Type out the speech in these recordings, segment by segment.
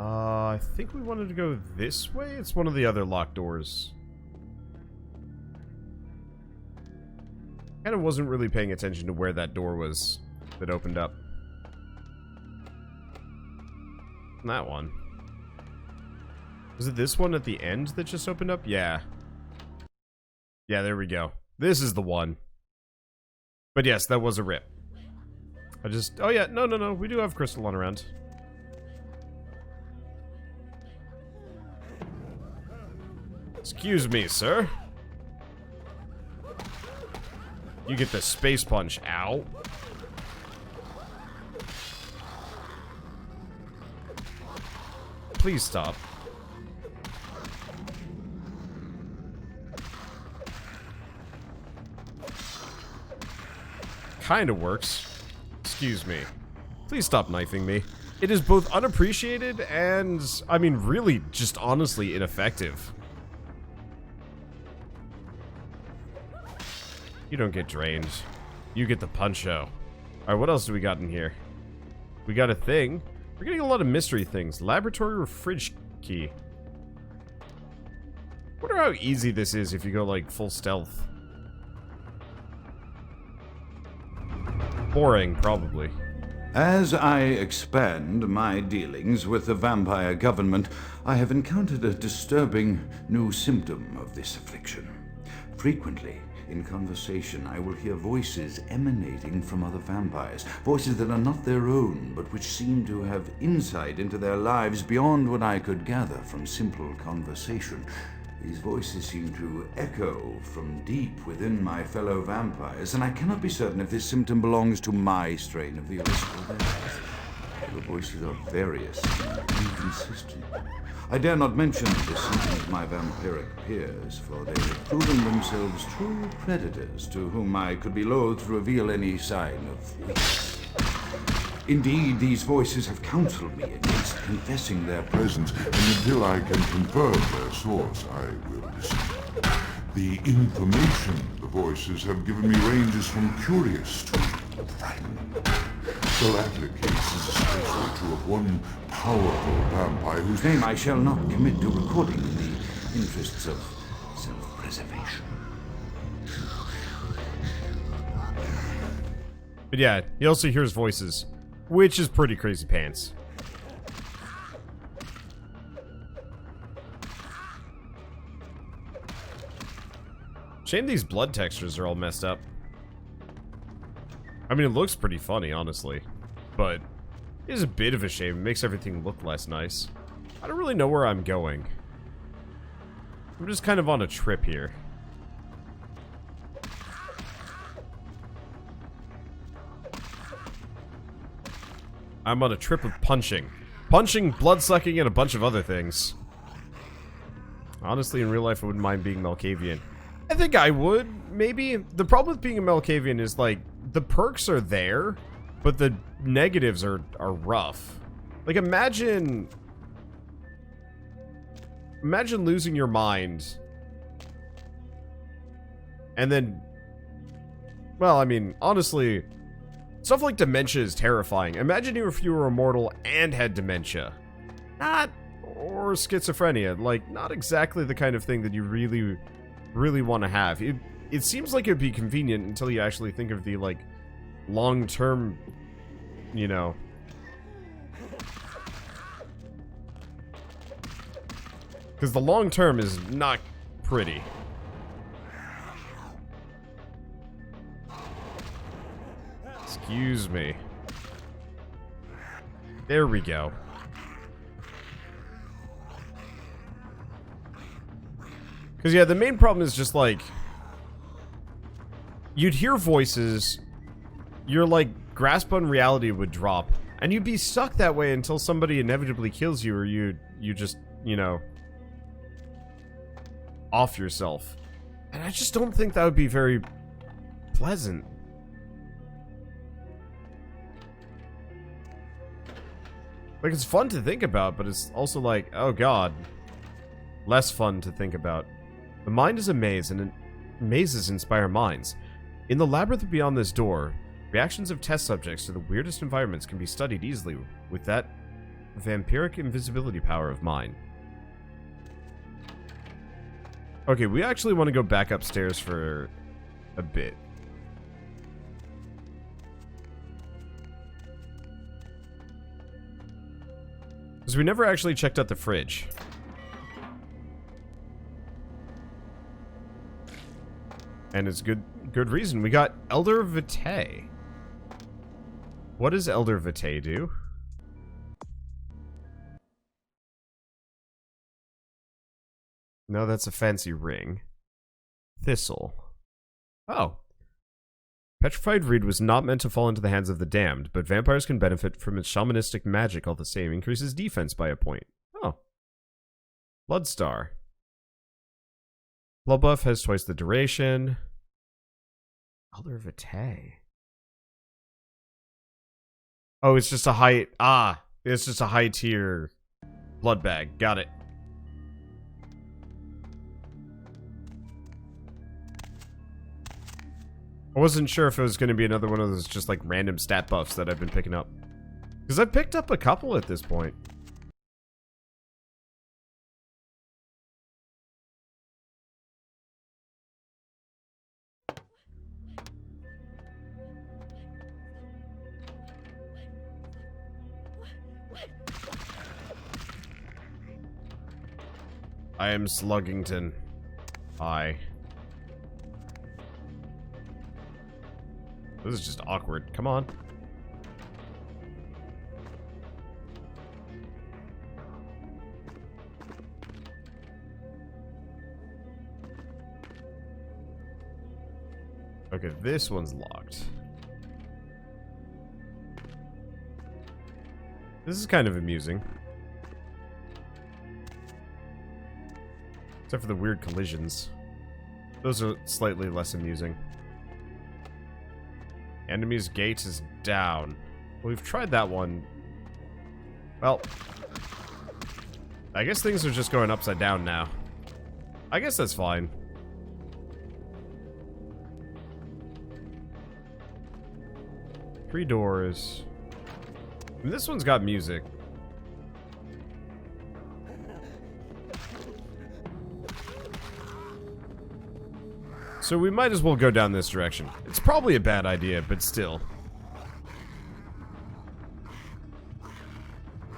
I think we wanted to go this way? It's one of the other locked doors. Kind of wasn't really paying attention to where that door was that opened up. That one. Was it this one at the end that just opened up? Yeah. Yeah, there we go. This is the one. But yes, that was a rip. Oh yeah, no, we do have crystal on around. Excuse me, sir. You get the space punch. Ow. Please stop. Kinda works. Excuse me. Please stop knifing me. It is both unappreciated and, I mean, really just honestly ineffective. You don't get drained. You get the puncho. Alright, what else do we got in here? We got a thing. We're getting a lot of mystery things. Laboratory or fridge key. Wonder how easy this is if you go like full stealth. Boring, probably. As I expand my dealings with the vampire government, I have encountered a disturbing new symptom of this affliction. Frequently, in conversation, I will hear voices emanating from other vampires. Voices that are not their own, but which seem to have insight into their lives beyond what I could gather from simple conversation. These voices seem to echo from deep within my fellow vampires, and I cannot be certain if this symptom belongs to my strain of the illicit or theirs. The voices are various and inconsistent. I dare not mention this symptom to my vampiric peers, for they have proven themselves true predators to whom I could be loath to reveal any sign of weakness. Indeed, these voices have counseled me against confessing their presence, And until I can confirm their source, I will listen. The information the voices have given me ranges from curious to frightening. The latter case is especially true of one powerful vampire whose name I shall not commit to recording in the interests of self-preservation. But yeah, he also hears voices, which is pretty crazy pants. Shame these blood textures are all messed up. I mean, it looks pretty funny, honestly. But it is a bit of a shame. It makes everything look less nice. I don't really know where I'm going. I'm just kind of on a trip here. I'm on a trip of punching. Punching, blood-sucking, and a bunch of other things. Honestly, in real life, I wouldn't mind being Malkavian. I think I would, maybe. The problem with being a Malkavian is, like, the perks are there, but the negatives are rough. Like, imagine losing your mind. And then... Well, I mean, honestly... Stuff like dementia is terrifying. Imagine if you were immortal and had dementia. Or schizophrenia. Like, not exactly the kind of thing that you really want to have. It seems like it would be convenient until you actually think of the, like, long-term, you know... Because the long-term is not pretty. Excuse me. There we go. Because, yeah, the main problem is just, like... You'd hear voices, your, like, grasp on reality would drop, and you'd be stuck that way until somebody inevitably kills you, or you just, you know... off yourself. And I just don't think that would be very pleasant. Like, it's fun to think about, but it's also like, oh god, less fun to think about. The mind is a maze, and mazes inspire minds. In the labyrinth beyond this door, reactions of test subjects to the weirdest environments can be studied easily. With vampiric invisibility power of mine. Okay, we actually want to go back upstairs for a bit. Because we never actually checked out the fridge. And it's good reason. We got Elder Vitae. What does Elder Vitae do? No, that's a fancy ring. Thistle. Oh. Petrified Reed was not meant to fall into the hands of the damned, but vampires can benefit from its shamanistic magic all the same. Increases defense by a point. Oh. Bloodstar. Blood buff has twice the duration. Elder Vitae. Oh, it's just a high... Ah! It's just a high tier blood bag. Got it. I wasn't sure if it was going to be another one of those just like random stat buffs that I've been picking up. Because I've picked up a couple at this point. I am Sluggington. Hi. This is just awkward. Come on. Okay, this one's locked. This is kind of amusing. Except for the weird collisions. Those are slightly less amusing. Enemy's gate is down. Well, we've tried that one. Well, I guess things are just going upside down now. I guess that's fine. Three doors. And this one's got music. So we might as well go down this direction. It's probably a bad idea, but still.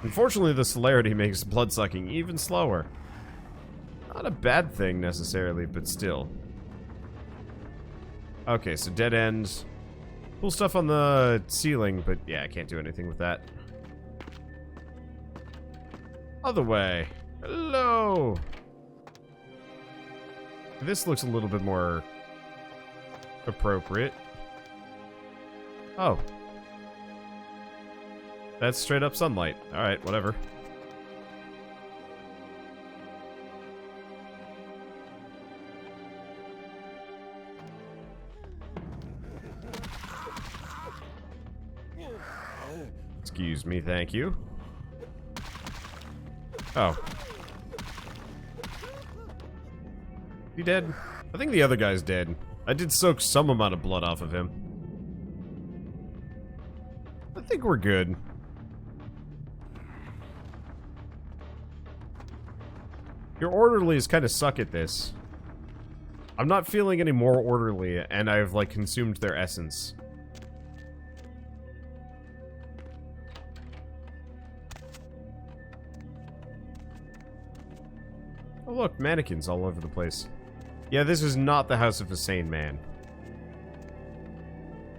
Unfortunately, the celerity makes blood-sucking even slower. Not a bad thing, necessarily, but still. Okay, so dead end. Cool stuff on the ceiling, but yeah, I can't do anything with that. Other way. Hello! This looks a little bit more appropriate. Oh. That's straight up sunlight. Alright, whatever. Excuse me, thank you. Oh. He dead? I think the other guy's dead. I did soak some amount of blood off of him. I think we're good. Your orderlies kind of suck at this. I'm not feeling any more orderly, and I've, like, consumed their essence. Oh look, mannequins all over the place. Yeah, this is not the house of a sane man.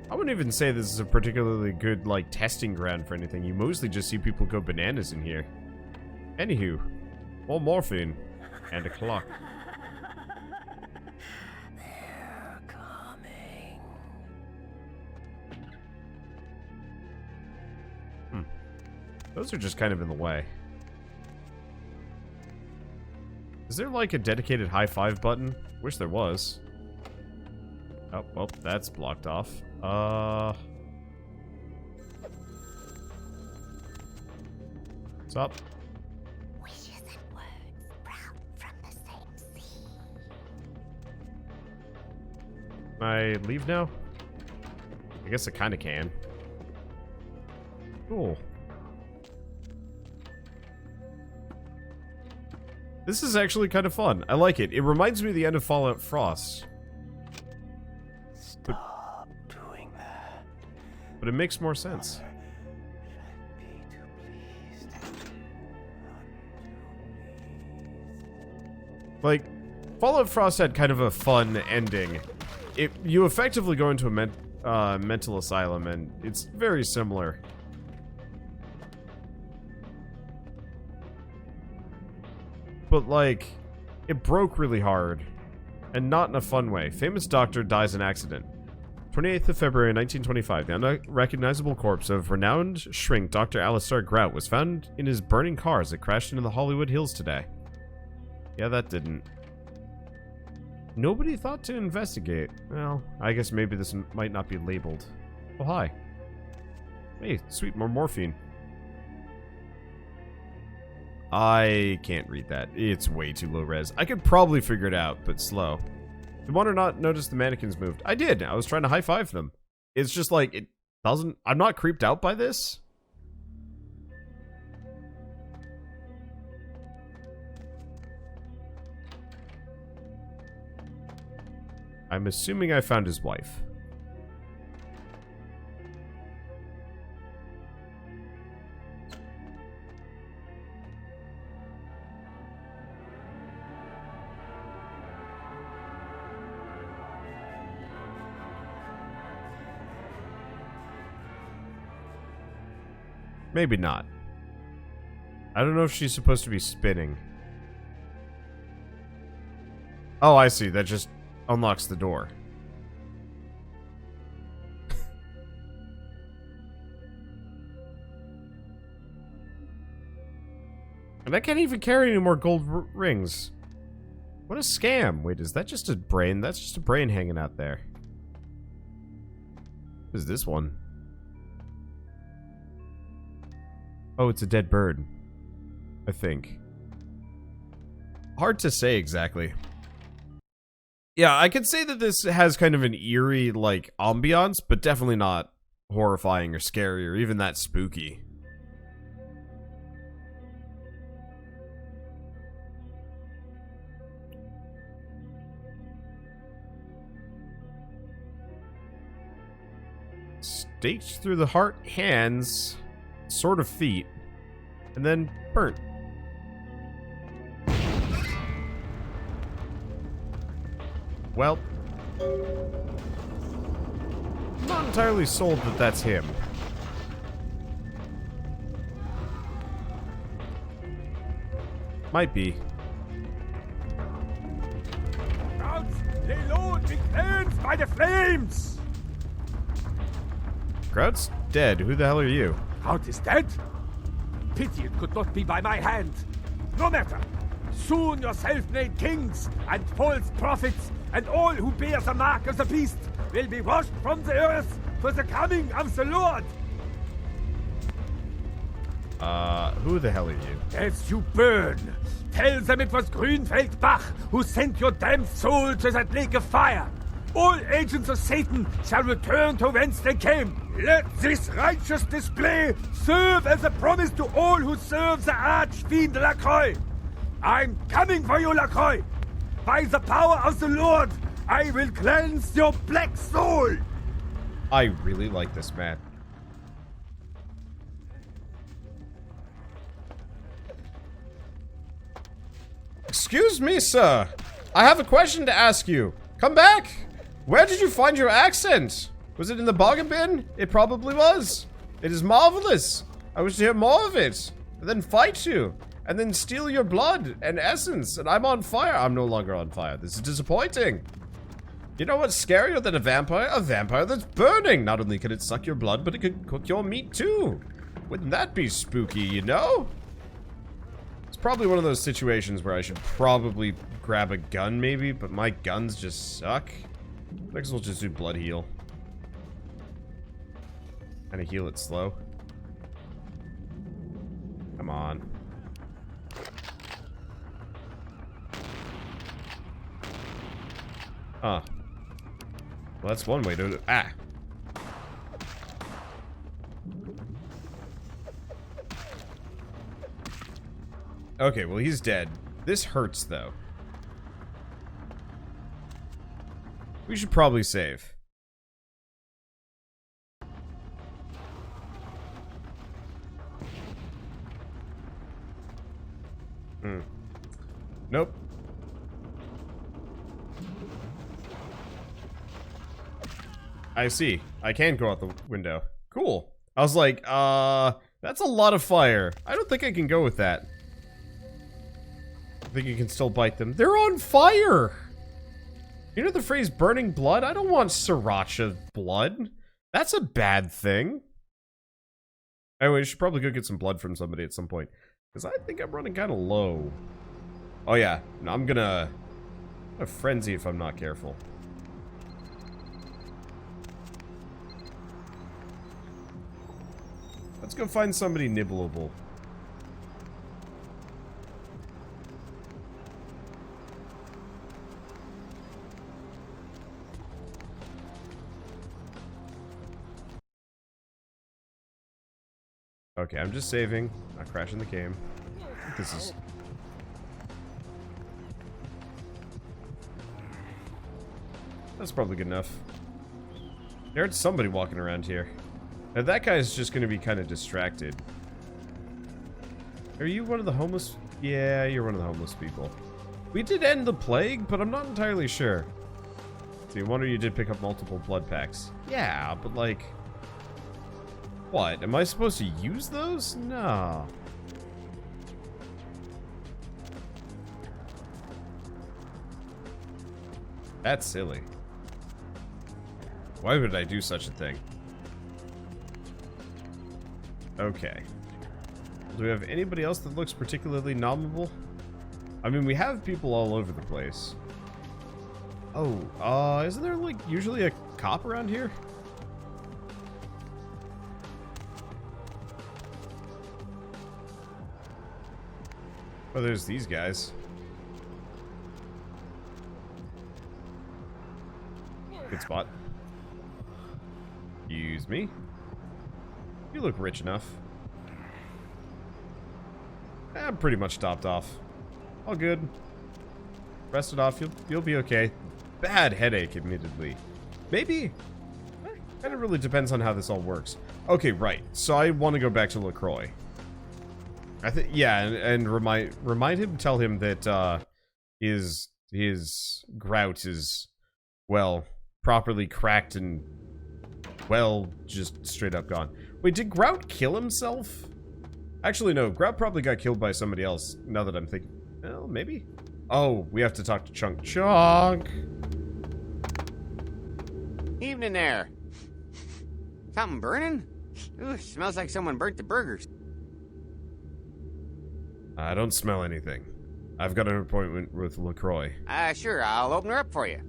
I wouldn't even say this is a particularly good, like, testing ground for anything. You mostly just see people go bananas in here. Anywho, more morphine. And a clock. They're coming. Those are just kind of in the way. Is there like a dedicated high five button? Wish there was. Oh, well, that's blocked off. What's up? Wishes and words sprout from the same sea. Can I leave now? I guess I kind of can. Cool. This is actually kind of fun. I like it. It reminds me of the end of Fallout Frost. Stop doing that. But it makes more sense. Be too pleased. Like, Fallout Frost had kind of a fun ending. You effectively go into a mental asylum, and it's very similar. But, like, it broke really hard. And not in a fun way. Famous doctor dies in accident. 28th of February 1925, the unrecognizable corpse of renowned shrink Dr. Alistair Grout was found in his burning car as it crashed into the Hollywood Hills today. Yeah, that didn't. Nobody thought to investigate. Well, I guess maybe this might not be labeled. Oh, hi. Hey, sweet, more morphine. I can't read that. It's way too low res. I could probably figure it out, but slow. Did one or not notice the mannequins moved? I did. I was trying to high-five them. It's just like, it doesn't... I'm not creeped out by this. I'm assuming I found his wife. Maybe not. I don't know if she's supposed to be spinning. Oh, I see. That just unlocks the door. And I can't even carry any more gold rings. What a scam. Wait, is that just a brain? That's just a brain hanging out there. What is this one? Oh, it's a dead bird. I think. Hard to say exactly. Yeah, I could say that this has kind of an eerie, like, ambiance, but definitely not horrifying or scary or even that spooky. Staked through the heart, hands, sort of feet, and then burnt. Well, I'm not entirely sold that that's him. Might be. Scouts, lay low and be cleansed by the flames! Grout's dead. Who the hell are you? Grout is dead? Pity it could not be by my hand. No matter. Soon your self-made kings and false prophets and all who bear the mark of the beast will be washed from the earth for the coming of the Lord. Who the hell are you? As you burn, tell them it was Grünfeld Bach who sent your damned soul to that lake of fire. All agents of Satan shall return to whence they came. Let this righteous display serve as a promise to all who serve the archfiend Lacroix. I'm coming for you, Lacroix. By the power of the Lord, I will cleanse your black soul. I really like this man. Excuse me, sir. I have a question to ask you. Come back. Where did you find your accent? Was it in the bargain bin? It probably was. It is marvelous. I wish to hear more of it. And then fight you. And then steal your blood and essence. And I'm on fire. I'm no longer on fire. This is disappointing. You know what's scarier than a vampire? A vampire that's burning. Not only can it suck your blood, but it can cook your meat too. Wouldn't that be spooky, you know? It's probably one of those situations where I should probably grab a gun maybe, but my guns just suck. Might as well just do blood heal. Kinda heal it slow. Come on. Huh. Well, that's one way to... Ah! Okay, well, he's dead. This hurts, though. We should probably save. Nope. I see. I can go out the window. Cool. I was like, that's a lot of fire. I don't think I can go with that. I think you can still bite them. They're on fire! You know the phrase burning blood? I don't want sriracha blood. That's a bad thing. Anyway, I should probably go get some blood from somebody at some point. Because I think I'm running kind of low. Oh yeah, I'm gonna frenzy if I'm not careful. Let's go find somebody nibbleable. Okay, I'm just saving, not crashing the game. This is... That's probably good enough. There's somebody walking around here. Now that guy's just gonna be kind of distracted. Are you one of the homeless? Yeah, you're one of the homeless people. We did end the plague, but I'm not entirely sure. See, one of you did pick up multiple blood packs. Yeah, but like... What? Am I supposed to use those? No. That's silly. Why would I do such a thing? Okay. Do we have anybody else that looks particularly nominable? I mean, we have people all over the place. Oh, isn't there, like, usually a cop around here? Oh, there's these guys. Good spot. Excuse me. You look rich enough. I'm pretty much topped off. All good. Rest it off. You'll be okay. Bad headache, admittedly. Maybe. Kind of really depends on how this all works. Okay, right. So I want to go back to LaCroix. I think, yeah, and remind him, tell him that his grout is, well, properly cracked and, well, just straight up gone. Wait, did Grout kill himself? Actually, no. Grout probably got killed by somebody else, now that I'm thinking. Well, maybe? Oh, we have to talk to Chunk. Chunk! Evening there. Something burning? Ooh, smells like someone burnt the burgers. I don't smell anything. I've got an appointment with LaCroix. Sure, I'll open her up for you.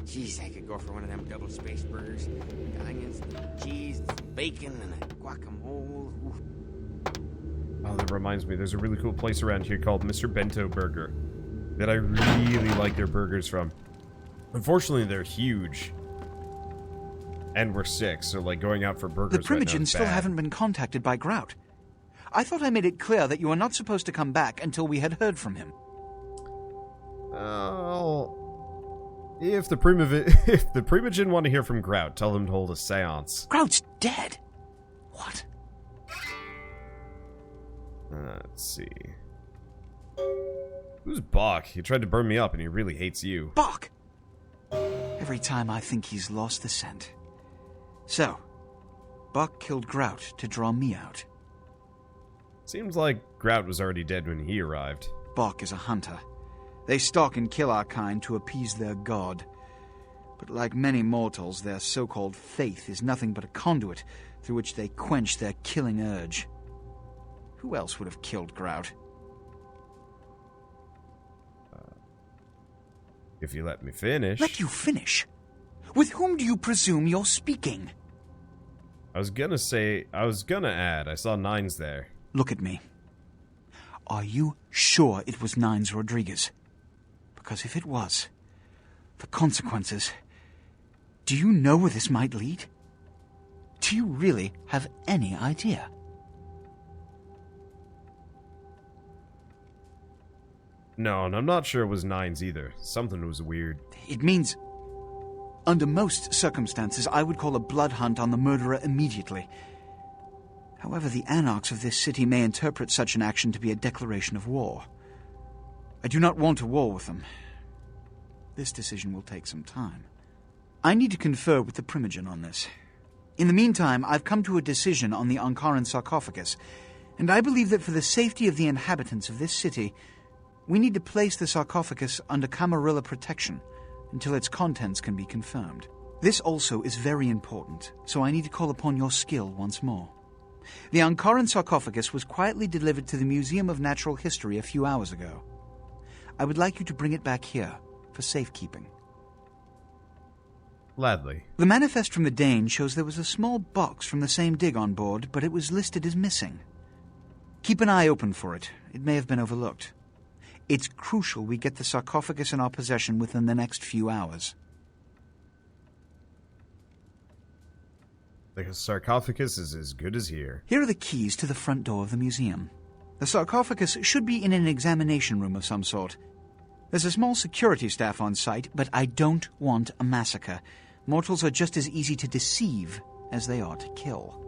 Jeez, I could go for one of them double-spaced burgers. The onions, the cheese, the bacon, and the guacamole. Ooh. Oh, that reminds me, there's a really cool place around here called Mr. Bento Burger that I really like their burgers from. Unfortunately, they're huge. And we're sick, so like going out for burgers The Primogens still haven't been contacted by Grout. I thought I made it clear that you were not supposed to come back until we had heard from him. Oh... If the Primogen want to hear from Grout, tell them to hold a seance. Grout's dead. What? Let's see. Who's Bach? He tried to burn me up and he really hates you. Bach! Every time I think he's lost the scent. So, Bach killed Grout to draw me out. Seems like Grout was already dead when he arrived. Bach is a hunter. They stalk and kill our kind to appease their god. But like many mortals, their so-called faith is nothing but a conduit through which they quench their killing urge. Who else would have killed Grout? If you let me finish. Let you finish? With whom do you presume you're speaking? I was gonna add, I saw Nines there. Look at me. Are you sure it was Nines Rodriguez? Because if it was, the consequences... Do you know where this might lead? Do you really have any idea? No, and I'm not sure it was 9s either. Something was weird. It means, under most circumstances, I would call a blood hunt on the murderer immediately. However, the anarchs of this city may interpret such an action to be a declaration of war. I do not want a war with them. This decision will take some time. I need to confer with the Primogen on this. In the meantime, I've come to a decision on the Ankaran sarcophagus, and I believe that for the safety of the inhabitants of this city, we need to place the sarcophagus under Camarilla protection until its contents can be confirmed. This also is very important, so I need to call upon your skill once more. The Ankaran sarcophagus was quietly delivered to the Museum of Natural History a few hours ago. I would like you to bring it back here for safekeeping. Gladly. The manifest from the Dane shows there was a small box from the same dig on board, but it was listed as missing. Keep an eye open for it. It may have been overlooked. It's crucial we get the sarcophagus in our possession within the next few hours. The sarcophagus is as good as here. Here are the keys to the front door of the museum. The sarcophagus should be in an examination room of some sort. There's a small security staff on site, but I don't want a massacre. Mortals are just as easy to deceive as they are to kill.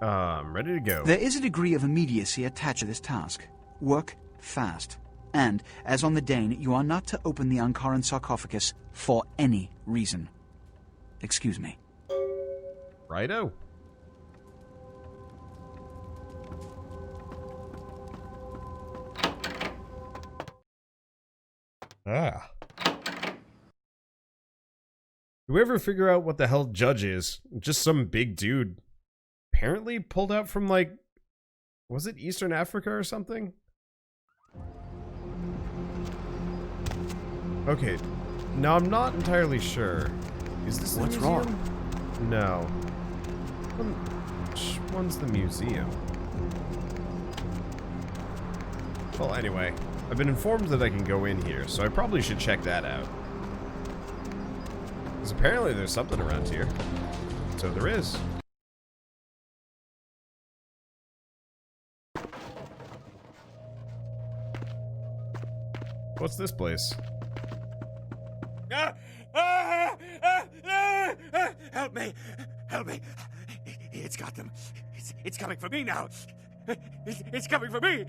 I'm ready to go. There is a degree of immediacy attached to this task. Work fast. And, as on the Dane, you are not to open the Ankaran sarcophagus for any reason. Excuse me. Righto. Ah. Do we ever figure out what the hell Judge is? Just some big dude. Apparently pulled out from, like, was it Eastern Africa or something? Okay. Now I'm not entirely sure. Is this the museum? What's wrong? No. Which one's the museum? Well, anyway. I've been informed that I can go in here, so I probably should check that out. Because apparently there's something around here. So there is. What's this place? Help me! Help me! It's got them. It's coming for me now. It's coming for me.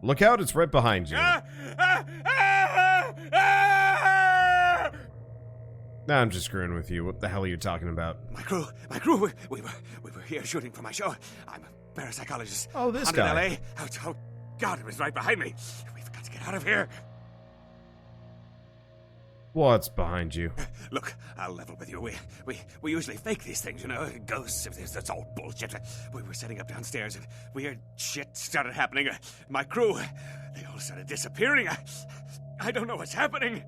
Look out, it's right behind you. Nah, I'm just screwing with you. What the hell are you talking about? My crew, we were here shooting for my show. I'm a parapsychologist. Oh, this I'm guy. in LA. Oh, God, it was right behind me. We've got to get out of here. What's behind you? Look, I'll level with you. We usually fake these things, you know, ghosts. That's all bullshit. We were setting up downstairs and weird shit started happening. My crew, they all started disappearing. I don't know what's happening.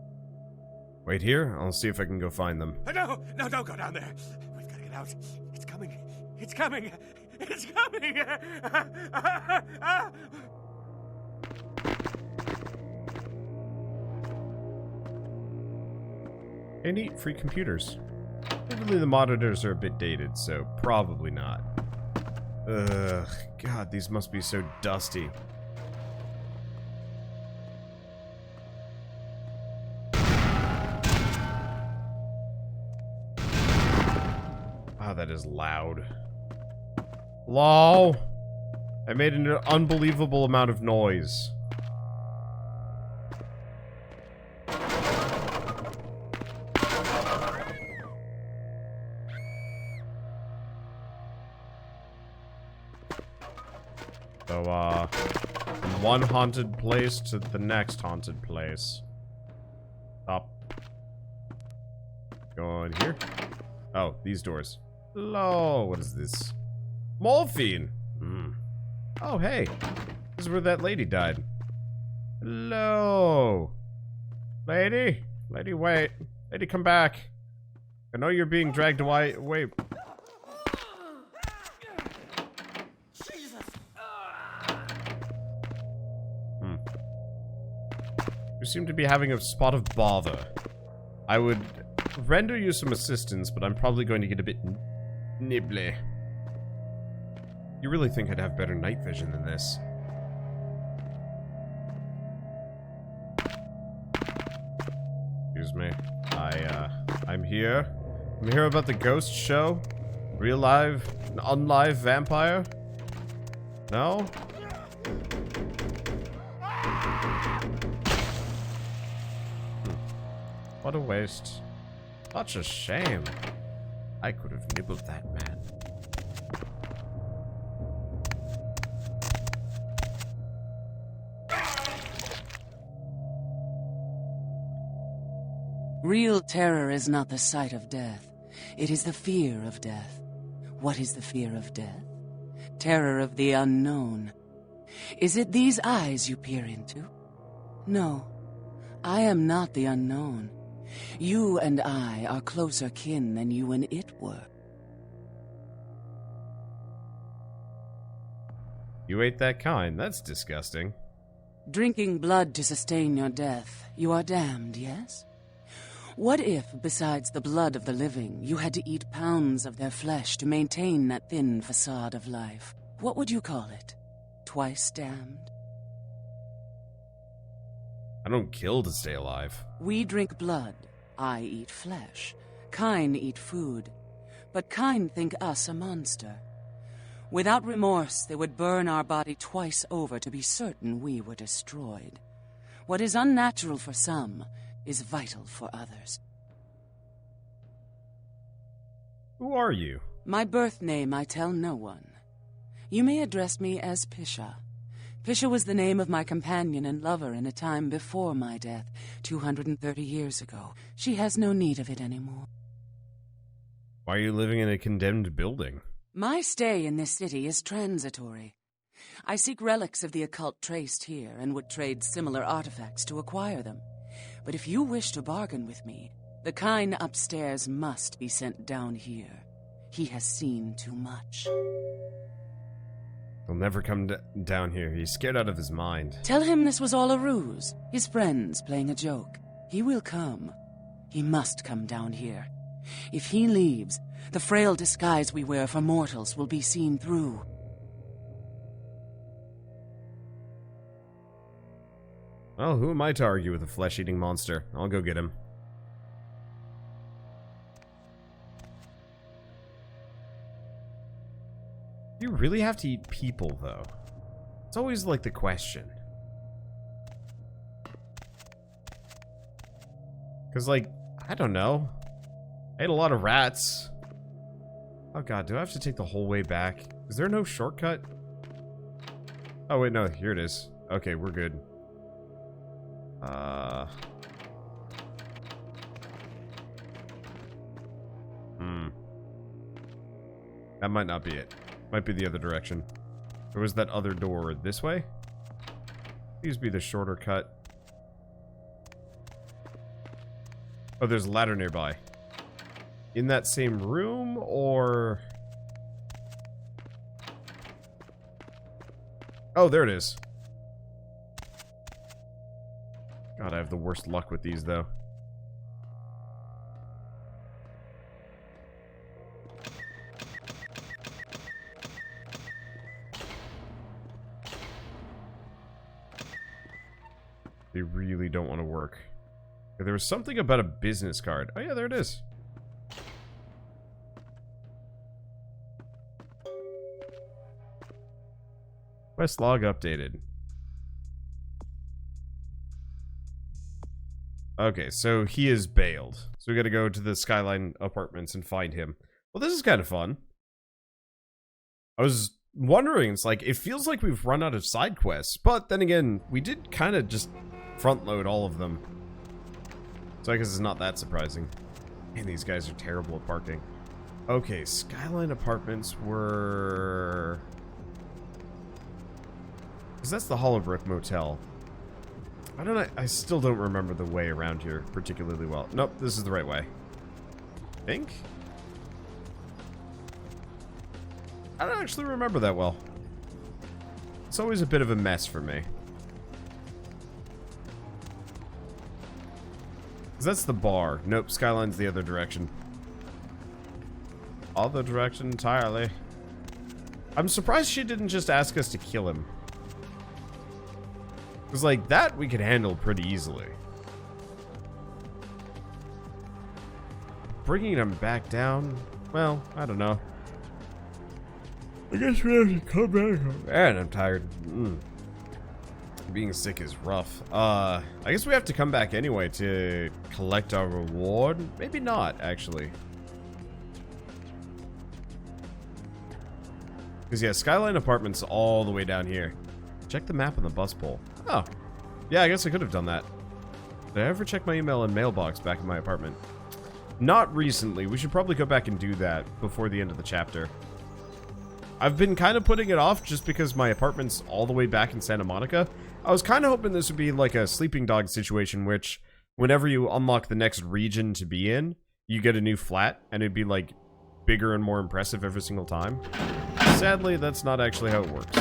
Wait here, I'll see if I can go find them. No, don't go down there. We've got to get out. It's coming. It's coming. It's coming. Hey, neat, free computers. Admittedly, the monitors are a bit dated, so probably not. Ugh, God, these must be so dusty. Wow, that is loud. LOL! I made an unbelievable amount of noise. So, from one haunted place to the next haunted place. Up. Go in here. Oh, these doors. Hello, what is this? Morphine! Oh, hey. This is where that lady died. Hello. Lady? Lady, wait. Lady, come back. I know you're being dragged away. Wait. You seem to be having a spot of bother. I would render you some assistance, but I'm probably going to get a bit nibbly. You really think I'd have better night vision than this? Excuse me. I'm here. I'm here about the ghost show. Real live, unlive vampire? No? What a waste. Such a shame. I could have nibbled that man. Real terror is not the sight of death. It is the fear of death. What is the fear of death? Terror of the unknown. Is it these eyes you peer into? No. I am not the unknown. You and I are closer kin than you and it were. You ate that kind. That's disgusting. Drinking blood to sustain your death, you are damned, yes? What if, besides the blood of the living, you had to eat pounds of their flesh to maintain that thin facade of life? What would you call it? Twice damned? I don't kill to stay alive. We drink blood. I eat flesh. Kine eat food. But Kine think us a monster. Without remorse, they would burn our body twice over to be certain we were destroyed. What is unnatural for some is vital for others. Who are you? My birth name I tell no one. You may address me as Pisha. Pisha was the name of my companion and lover in a time before my death, 230 years ago. She has no need of it anymore. Why are you living in a condemned building? My stay in this city is transitory. I seek relics of the occult traced here and would trade similar artifacts to acquire them. But if you wish to bargain with me, the Kine upstairs must be sent down here. He has seen too much. He'll never come down here. He's scared out of his mind. Tell him this was all a ruse. His friends playing a joke. He will come. He must come down here. If he leaves, the frail disguise we wear for mortals will be seen through. Well, who am I to argue with a flesh-eating monster? I'll go get him. You really have to eat people, though? It's always, like, the question. Because, like, I don't know. I ate a lot of rats. Oh god, do I have to take the whole way back? Is there no shortcut? Oh wait, no, here it is. Okay, we're good. That might not be it. Might be the other direction. Or was that other door this way? Please be the shorter cut. Oh, there's a ladder nearby. In that same room, or... Oh, there it is. God, I have the worst luck with these, though. They really don't want to work. There was something about a business card. Oh yeah, there it is. Quest log updated. Okay, so he is bailed. So we gotta go to the Skyline Apartments and find him. Well, this is kind of fun. I was wondering, it's like, it feels like we've run out of side quests, but then again, we did kind of just front load all of them. So I guess it's not that surprising. Man, these guys are terrible at parking. Okay, Skyline Apartments were... Because that's the Hollowbrook Motel. I still don't remember the way around here particularly well. Nope, this is the right way. Think? I don't actually remember that well. It's always a bit of a mess for me. Because that's the bar. Nope, Skyline's the other direction. Other direction entirely. I'm surprised she didn't just ask us to kill him. Because, like, that we could handle pretty easily. Bringing him back down? Well, I don't know. I guess we have to come back. Man, I'm tired. Being sick is rough. I guess we have to come back anyway to collect our reward. Maybe not, actually. Because, yeah, Skyline Apartment's all the way down here. Check the map on the bus pole. Oh. Yeah, I guess I could have done that. Did I ever check my email and mailbox back in my apartment? Not recently. We should probably go back and do that before the end of the chapter. I've been kind of putting it off just because my apartment's all the way back in Santa Monica. I was kind of hoping this would be like a sleeping dog situation, which whenever you unlock the next region to be in, you get a new flat, and it'd be like bigger and more impressive every single time. Sadly, that's not actually how it works.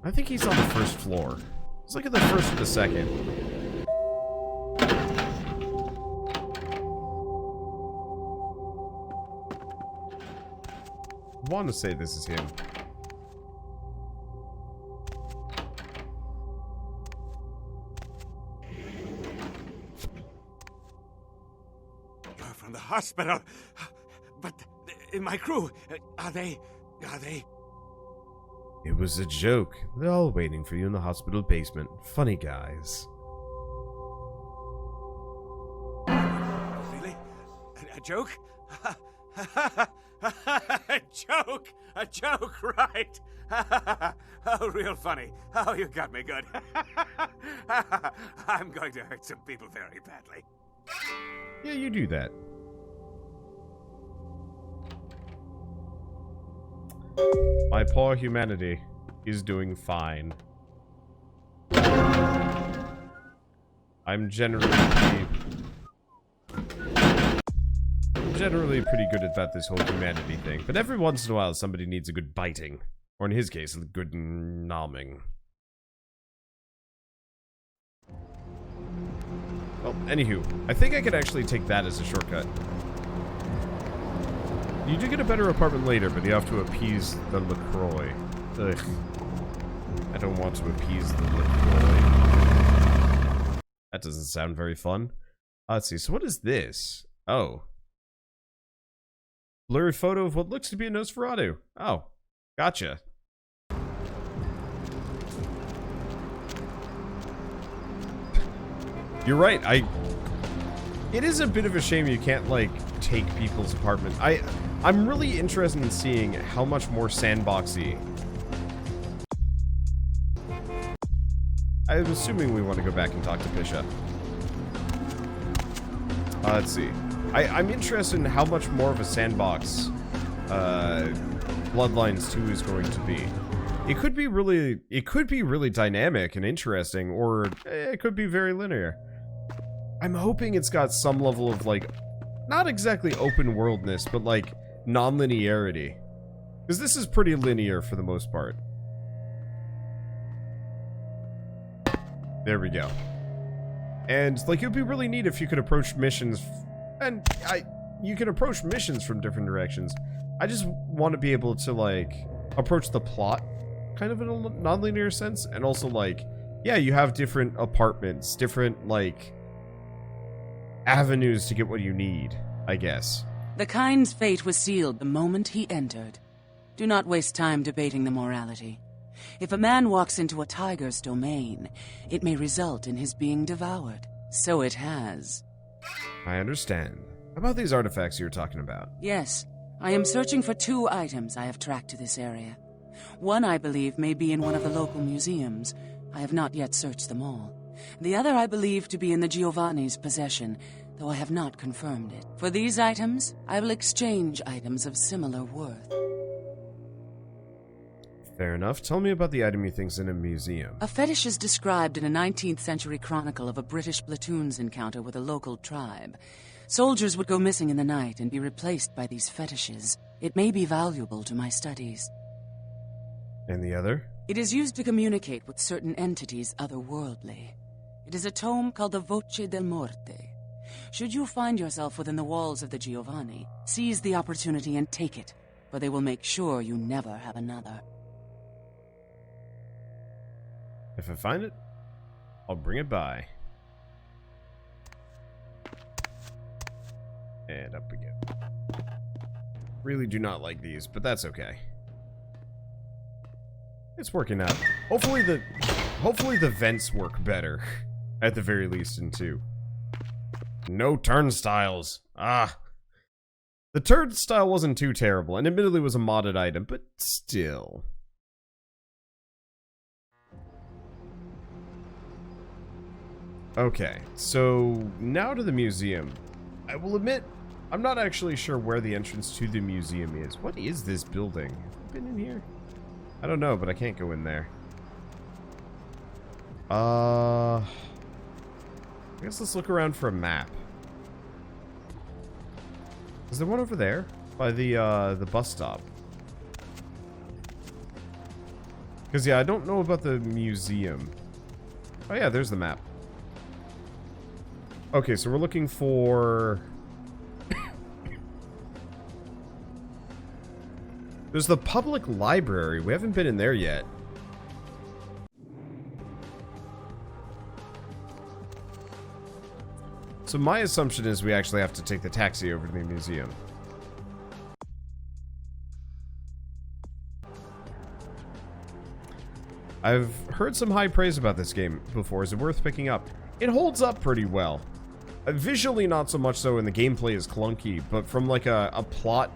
I think he's on the first floor. Let's look at the first or the second. I want to say this is him. You're from the hospital. But my crew, are they... It was a joke. They're all waiting for you in the hospital basement. Funny guys. Really? A joke? A joke, right? Oh, real funny. Oh, you got me good. I'm going to hurt some people very badly. Yeah, you do that. My poor humanity is doing fine. I'm generally pretty good about this whole humanity thing, but every once in a while somebody needs a good biting. Or in his case, a good nomming. Well, anywho, I think I could actually take that as a shortcut. You do get a better apartment later, but you have to appease the LaCroix. Ugh. I don't want to appease the LaCroix. That doesn't sound very fun. Let's see, so what is this? Oh. Blurry photo of what looks to be a Nosferatu. Oh, gotcha. You're right, it is a bit of a shame you can't, like, take people's apartment. I'm really interested in seeing how much more sandboxy. I'm assuming we want to go back and talk to Bishop. Let's see. I'm interested in how much more of a sandbox Bloodlines 2 is going to be. It could be really dynamic and interesting, or it could be very linear. I'm hoping it's got some level of, like, not exactly open worldness, but like non-linearity. Because this is pretty linear for the most part. There we go. And like, it would be really neat if you could approach missions, and you can approach missions from different directions. I just want to be able to, like, approach the plot kind of in a non-linear sense, and also, like, yeah, you have different apartments, different, like, avenues to get what you need, I guess. The kind's fate was sealed the moment he entered. Do not waste time debating the morality. If a man walks into a tiger's domain, it may result in his being devoured. So it has. I understand. About these artifacts you're talking about? Yes. I am searching for 2 items I have tracked to this area. One, I believe, may be in one of the local museums. I have not yet searched them all. The other I believe to be in the Giovanni's possession, though I have not confirmed it. For these items, I will exchange items of similar worth. Fair enough. Tell me about the item you think's in a museum. A fetish is described in a 19th century chronicle of a British platoon's encounter with a local tribe. Soldiers would go missing in the night and be replaced by these fetishes. It may be valuable to my studies. And the other? It is used to communicate with certain entities otherworldly. It is a tome called the Voce del Morte. Should you find yourself within the walls of the Giovanni, seize the opportunity and take it. for they will make sure you never have another. If I find it, I'll bring it by. And up we go. Really do not like these, but that's okay. It's working out. Hopefully the vents work better. At the very least in 2. No turnstiles. Ah. The turnstile wasn't too terrible, and admittedly was a modded item, but still. Okay, so now to the museum. I will admit, I'm not actually sure where the entrance to the museum is. What is this building? Have I been in here? I don't know, but I can't go in there. I guess let's look around for a map. Is there one over there? By the bus stop? Because, yeah, I don't know about the museum. Oh, yeah, there's the map. Okay, so we're looking for... There's the public library. We haven't been in there yet. So my assumption is we actually have to take the taxi over to the museum. I've heard some high praise about this game before. Is it worth picking up? It holds up pretty well. Visually, not so much so, and the gameplay is clunky, but from like a plot...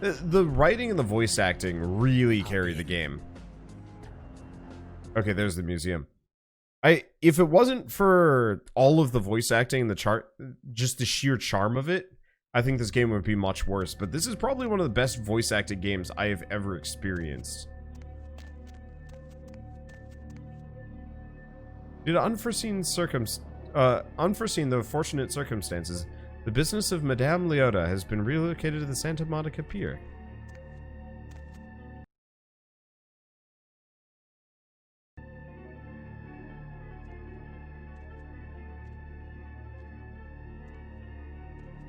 The writing and the voice acting really carry the game. Okay, there's the museum. If it wasn't for all of the voice acting and just the sheer charm of it, I think this game would be much worse. But this is probably one of the best voice acted games I have ever experienced. Due to unforeseen though fortunate circumstances, the business of Madame Leota has been relocated to the Santa Monica Pier.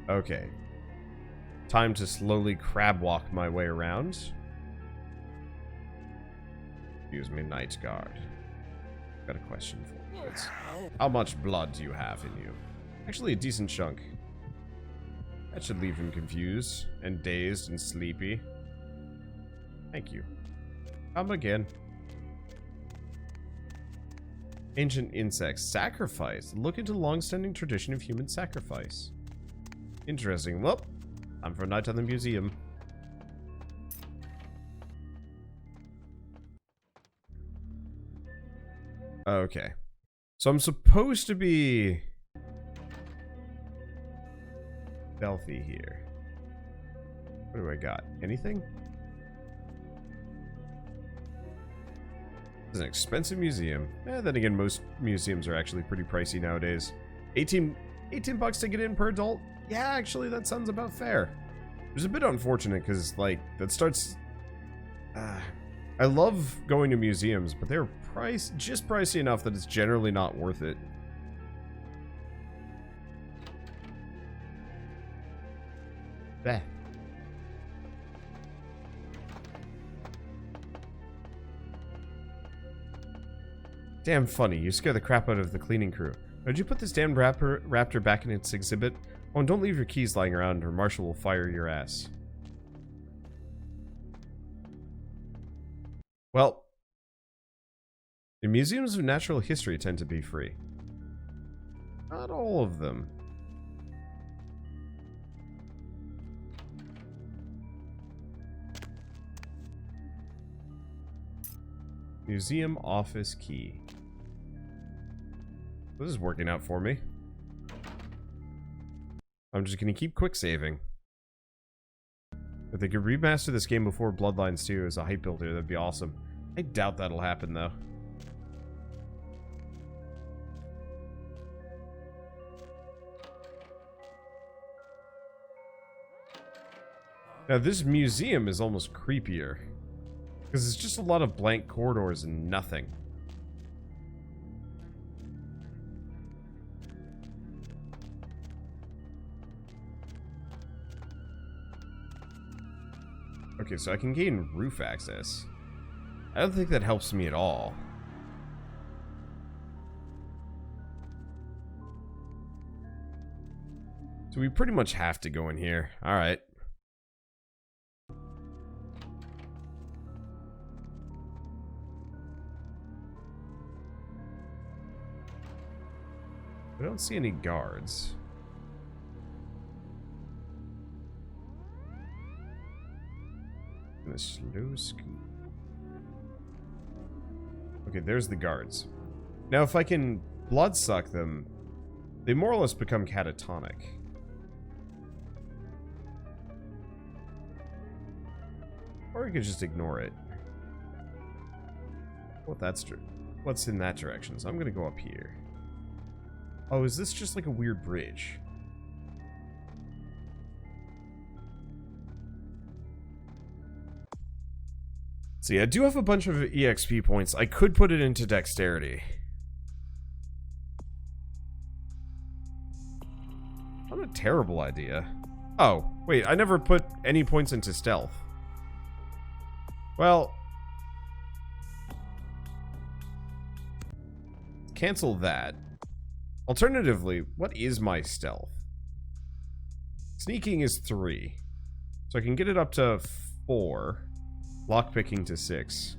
Okay. Time to slowly crab walk my way around. Excuse me, Night Guard. Got a question for you. How much blood do you have in you? Actually, a decent chunk. That should leave him confused and dazed and sleepy. Thank you. Come again. Ancient insects. Sacrifice. Look into the long-standing tradition of human sacrifice. Interesting. Well, I'm for a night at the museum. Okay. So I'm supposed to be stealthy here. What do I got? Anything? It's an expensive museum. Then again, most museums are actually pretty pricey nowadays. 18 bucks to get in per adult? Yeah, actually, that sounds about fair. It was a bit unfortunate because, like, that starts... I love going to museums, but they're just pricey enough that it's generally not worth it. Bah. Damn funny, you scare the crap out of the cleaning crew. Did you put this damn raptor back in its exhibit? Oh, and don't leave your keys lying around or Marshall will fire your ass. Well, the museums of natural history tend to be free. Not all of them. Museum office key. This is working out for me. I'm just gonna keep quick saving. If they could remaster this game before Bloodlines 2 as a hype builder, that'd be awesome. I doubt that'll happen though. Now this museum is almost creepier. Because it's just a lot of blank corridors and nothing. Okay, so I can gain roof access. I don't think that helps me at all. So we pretty much have to go in here. Alright. I don't see any guards. And a slow scoop. Okay, there's the guards. Now, if I can bloodsuck them, they more or less become catatonic. Or you could just ignore it. Well, that's true. What's in that direction? So I'm gonna go up here. Oh, is this just like a weird bridge? See, I do have a bunch of EXP points. I could put it into dexterity. Not a terrible idea. Oh, wait, I never put any points into stealth. Well, cancel that. Alternatively, what is my stealth? Sneaking is 3. So I can get it up to 4. Lockpicking to 6.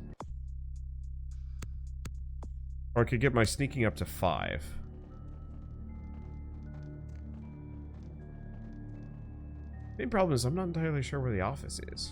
Or I could get my sneaking up to 5. Main problem is I'm not entirely sure where the office is.